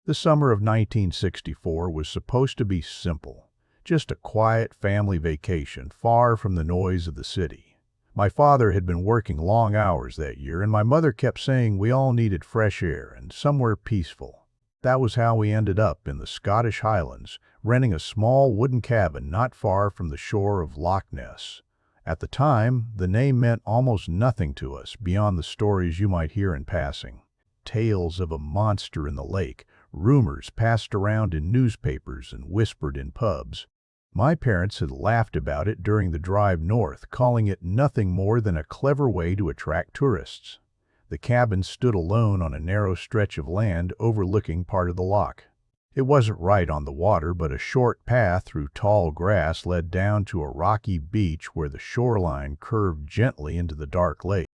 The summer of 1964 was supposed to be simple, just a quiet family vacation far from the noise of the city. My father had been working long hours that year, and my mother kept saying we all needed fresh air and somewhere peaceful. That was how we ended up in the Scottish Highlands, renting a small wooden cabin not far from the shore of Loch Ness. At the time, the name meant almost nothing to us beyond the stories you might hear in passing. Tales of a monster in the lake, rumors passed around in newspapers and whispered in pubs. My parents had laughed about it during the drive north, calling it nothing more than a clever way to attract tourists. The cabin stood alone on a narrow stretch of land overlooking part of the loch. It wasn't right on the water, but a short path through tall grass led down to a rocky beach where the shoreline curved gently into the dark lake.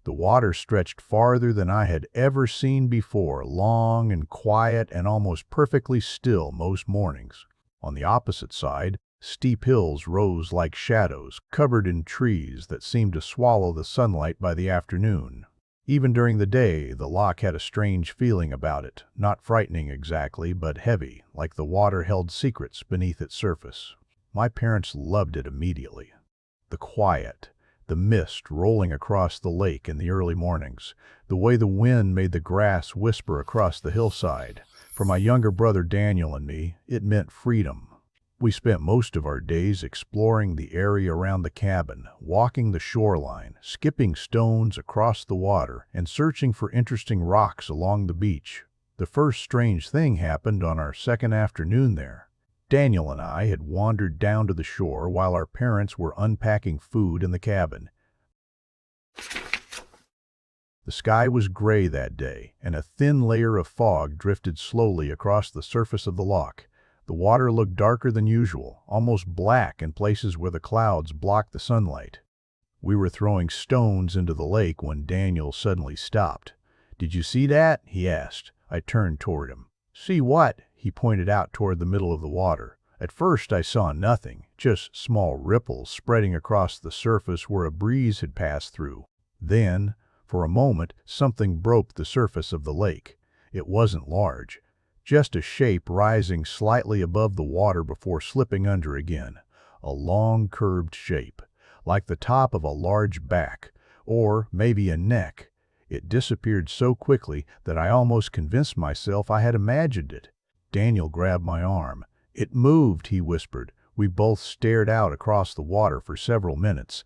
The water stretched farther than I had ever seen before, long and quiet and almost perfectly still most mornings. On the opposite side, steep hills rose like shadows, covered in trees that seemed to swallow the sunlight by the afternoon. Even during the day, the loch had a strange feeling about it, not frightening exactly, but heavy, like the water held secrets beneath its surface. My parents loved it immediately. The quiet, the mist rolling across the lake in the early mornings, the way the wind made the grass whisper across the hillside. For my younger brother Daniel and me, it meant freedom. We spent most of our days exploring the area around the cabin, walking the shoreline, skipping stones across the water, and searching for interesting rocks along the beach. The first strange thing happened on our second afternoon there. Daniel and I had wandered down to the shore while our parents were unpacking food in the cabin. The sky was gray that day, and a thin layer of fog drifted slowly across the surface of the loch. The water looked darker than usual, almost black in places where the clouds blocked the sunlight. We were throwing stones into the lake when Daniel suddenly stopped. "Did you see that?" he asked. I turned toward him. "See what?" He pointed out toward the middle of the water. At first I saw nothing, just small ripples spreading across the surface where a breeze had passed through. Then, for a moment, something broke the surface of the lake. It wasn't large, just a shape rising slightly above the water before slipping under again. A long curved shape, like the top of a large back, or maybe a neck. It disappeared so quickly that I almost convinced myself I had imagined it. Daniel grabbed my arm. "It moved," he whispered. We both stared out across the water for several minutes.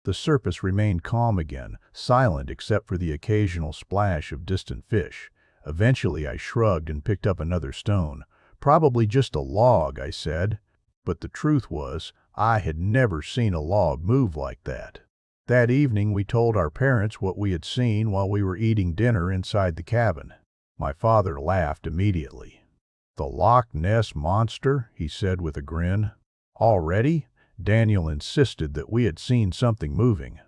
The surface remained calm again, silent except for the occasional splash of distant fish. Eventually I shrugged and picked up another stone. "Probably just a log," I said. But the truth was, I had never seen a log move like that. That evening we told our parents what we had seen while we were eating dinner inside the cabin. My father laughed immediately. "The Loch Ness monster?" he said with a grin. "Already?" Daniel insisted that we had seen something moving.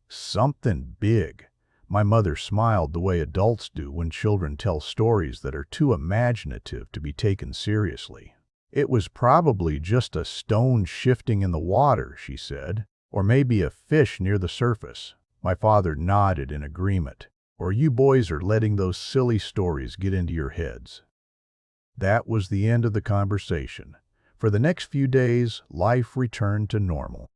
"Something big." My mother smiled the way adults do when children tell stories that are too imaginative to be taken seriously. "It was probably just a stone shifting in the water," she said, "or maybe a fish near the surface." My father nodded in agreement. "Or you boys are letting those silly stories get into your heads." That was the end of the conversation. For the next few days, life returned to normal.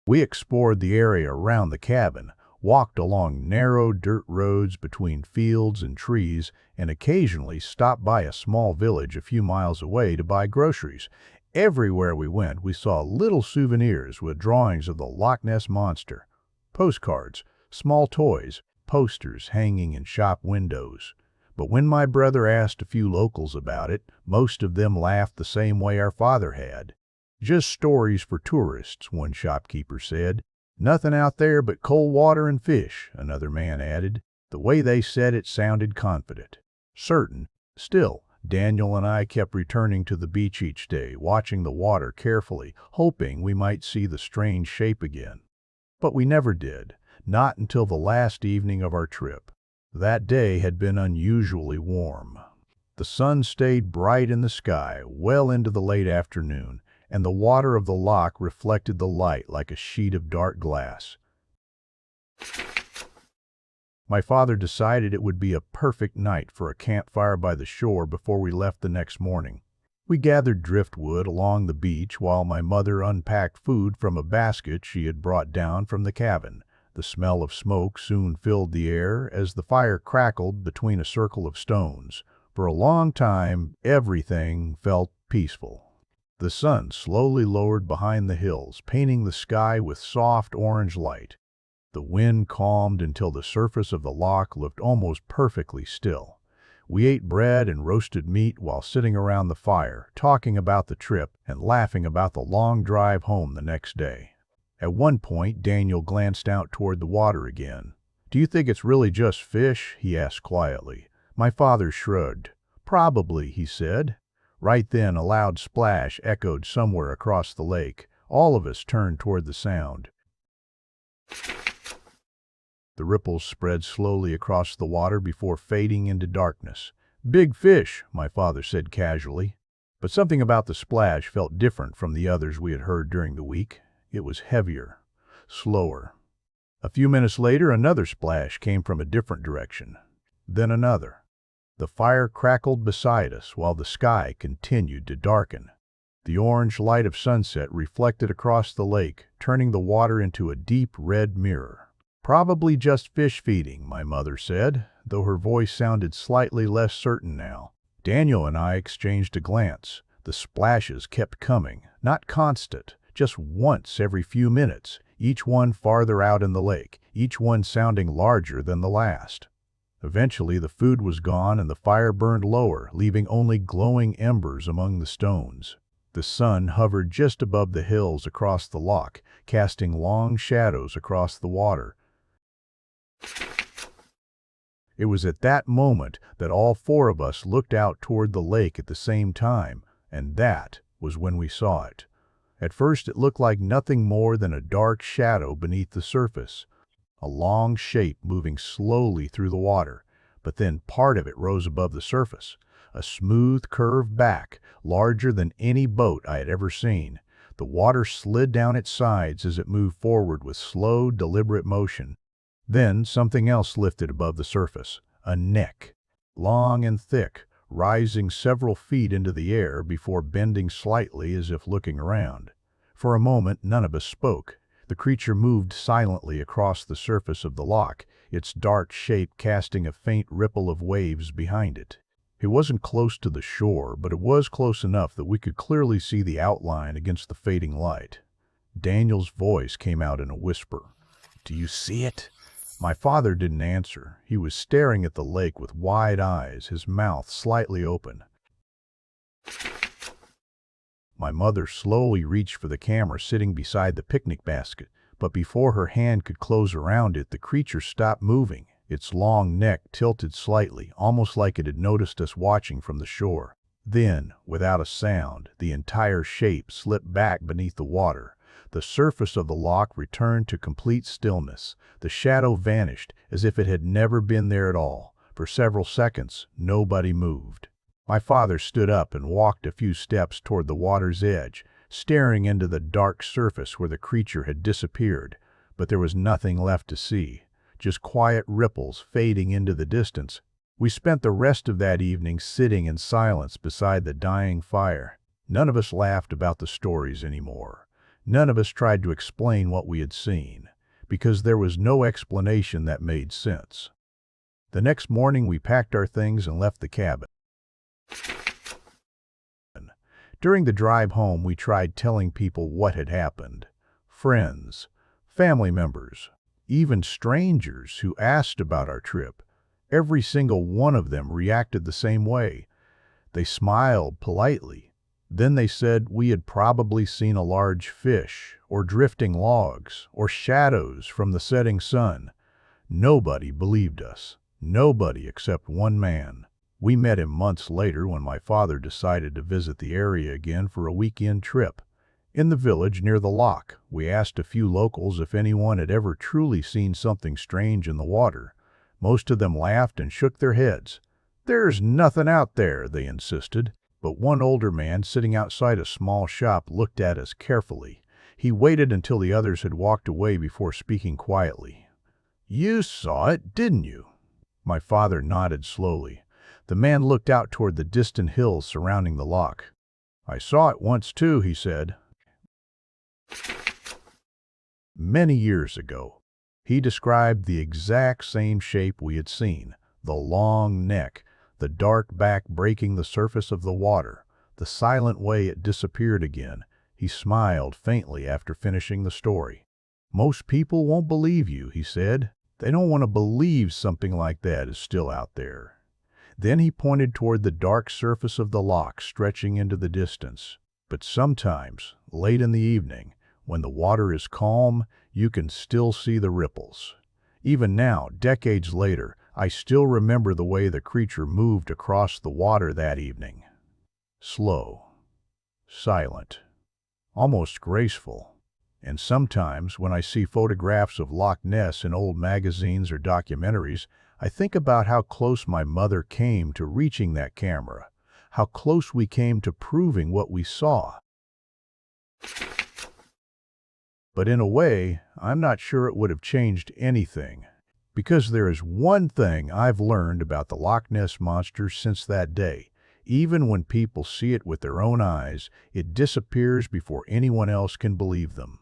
We explored the area around the cabin, walked along narrow dirt roads between fields and trees, and occasionally stopped by a small village a few miles away to buy groceries. Everywhere we went, we saw little souvenirs with drawings of the Loch Ness monster, postcards, small toys, posters hanging in shop windows. But when my brother asked a few locals about it, most of them laughed the same way our father had. "Just stories for tourists," one shopkeeper said. "Nothing out there but cold water and fish," another man added. The way they said it sounded confident, certain. Still, Daniel and I kept returning to the beach each day, watching the water carefully, hoping we might see the strange shape again. But we never did, not until the last evening of our trip. That day had been unusually warm. The sun stayed bright in the sky well into the late afternoon, and the water of the loch reflected the light like a sheet of dark glass. My father decided it would be a perfect night for a campfire by the shore before we left the next morning. We gathered driftwood along the beach while my mother unpacked food from a basket she had brought down from the cabin. The smell of smoke soon filled the air as the fire crackled between a circle of stones. For a long time, everything felt peaceful. The sun slowly lowered behind the hills, painting the sky with soft orange light. The wind calmed until the surface of the loch looked almost perfectly still. We ate bread and roasted meat while sitting around the fire, talking about the trip and laughing about the long drive home the next day. At one point, Daniel glanced out toward the water again. "Do you think it's really just fish?" he asked quietly. My father shrugged. "Probably," he said. Right then, a loud splash echoed somewhere across the lake. All of us turned toward the sound. The ripples spread slowly across the water before fading into darkness. "Big fish," my father said casually. But something about the splash felt different from the others we had heard during the week. It was heavier, slower. A few minutes later, another splash came from a different direction. Then another. The fire crackled beside us while the sky continued to darken. The orange light of sunset reflected across the lake, turning the water into a deep red mirror. "Probably just fish feeding," my mother said, though her voice sounded slightly less certain now. Daniel and I exchanged a glance. The splashes kept coming, not constant, just once every few minutes, each one farther out in the lake, each one sounding larger than the last. Eventually the food was gone and the fire burned lower, leaving only glowing embers among the stones. The sun hovered just above the hills across the loch, casting long shadows across the water. It was at that moment that all four of us looked out toward the lake at the same time, and that was when we saw it. At first it looked like nothing more than a dark shadow beneath the surface, a long shape moving slowly through the water, but then part of it rose above the surface, a smooth curved back, larger than any boat I had ever seen. The water slid down its sides as it moved forward with slow, deliberate motion. Then something else lifted above the surface, a neck, long and thick, rising several feet into the air before bending slightly as if looking around. For a moment, none of us spoke. The creature moved silently across the surface of the loch, its dark shape casting a faint ripple of waves behind it. It wasn't close to the shore, but it was close enough that we could clearly see the outline against the fading light. Daniel's voice came out in a whisper. "Do you see it?" My father didn't answer. He was staring at the lake with wide eyes, his mouth slightly open. My mother slowly reached for the camera sitting beside the picnic basket, but before her hand could close around it, the creature stopped moving. Its long neck tilted slightly, almost like it had noticed us watching from the shore. Then, without a sound, the entire shape slipped back beneath the water. The surface of the loch returned to complete stillness. The shadow vanished as if it had never been there at all. For several seconds, nobody moved. My father stood up and walked a few steps toward the water's edge, staring into the dark surface where the creature had disappeared. But there was nothing left to see, just quiet ripples fading into the distance. We spent the rest of that evening sitting in silence beside the dying fire. None of us laughed about the stories anymore. None of us tried to explain what we had seen, because there was no explanation that made sense. The next morning we packed our things and left the cabin. During the drive home, we tried telling people what had happened. Friends, family members, even strangers who asked about our trip. Every single one of them reacted the same way. They smiled politely. Then they said we had probably seen a large fish, or drifting logs, or shadows from the setting sun. Nobody believed us. Nobody except one man. We met him months later when my father decided to visit the area again for a weekend trip. In the village near the loch, we asked a few locals if anyone had ever truly seen something strange in the water. Most of them laughed and shook their heads. "There's nothing out there," they insisted. But one older man sitting outside a small shop looked at us carefully. He waited until the others had walked away before speaking quietly. You saw it, didn't you? My father nodded slowly. The man looked out toward the distant hills surrounding the loch. I saw it once too, he said. Many years ago. He described the exact same shape we had seen, the long neck, the dark back breaking the surface of the water, the silent way it disappeared again. He smiled faintly after finishing the story. Most people won't believe you, he said. They don't want to believe something like that is still out there. Then he pointed toward the dark surface of the loch stretching into the distance. But sometimes, late in the evening, when the water is calm, you can still see the ripples. Even now, decades later, I still remember the way the creature moved across the water that evening. Slow, silent, almost graceful. And sometimes, when I see photographs of Loch Ness in old magazines or documentaries, I think about how close my mother came to reaching that camera, how close we came to proving what we saw. But in a way, I'm not sure it would have changed anything, because there is one thing I've learned about the Loch Ness Monster since that day. Even when people see it with their own eyes, it disappears before anyone else can believe them.